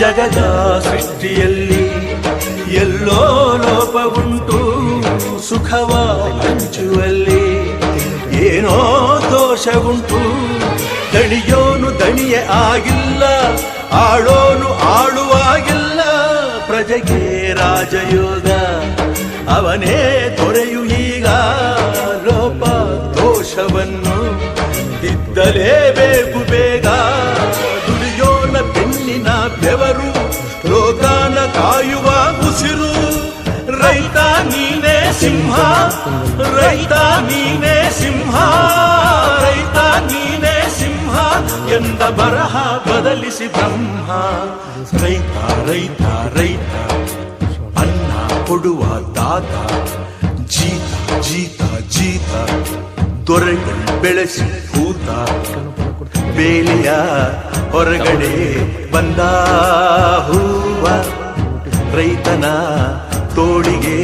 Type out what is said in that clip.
ಜಗದ ಸೃಷ್ಟಿಯಲ್ಲಿ ಎಲ್ಲೋ ಲೋಪವುಂಟು, ಸುಖವ ಹಂಚುವಲ್ಲಿ ಏನೋ ದೋಷವುಂಟು. ದಣಿಯೋನು ದಣಿಯೇ ಆಗಿಲ್ಲ, ಆಳೋನು ಆಳುವಾಗಿಲ್ಲ. ಪ್ರಜೆಗೆ ರಾಜಯೋಗ ಅವನೇ ದೊರೆಯು ಈಗ. ಲೋಪ ದೋಷವನ್ನು ತಿದ್ದಲೇಬೇಕು ಬೇಗ. ದುಡಿಯೋನ ಬೆನ್ನಿನ ಬೆವರು, ಲೋಕಾನ ಕಾಯುವ ಉಸಿರು. ರೈತ ನೀನೇ ಸಿಂಹ, ರೈತ ನೀನೇ ಸಿಂಹ, ರೈತ ನೀನೇ ಸಿಂಹ ಎಂದ ಬರಹ ಬದಲಿಸಿ ಬ್ರಹ್ಮ. ರೈತ ರೈತ ರೈತ ಅನ್ನ ಕೊಡುವ ದಾತ, ಜೀತ ಜೀತ ಜೀತ ದೊರೆಗಳು ಬೆಳೆಸಿ ಭೂತ. ಬೇಲಿಯ ಹೊರಗಡೆ ಬಂದ ಹೂವ, ರೈತನ ತೋಳಿಗೆ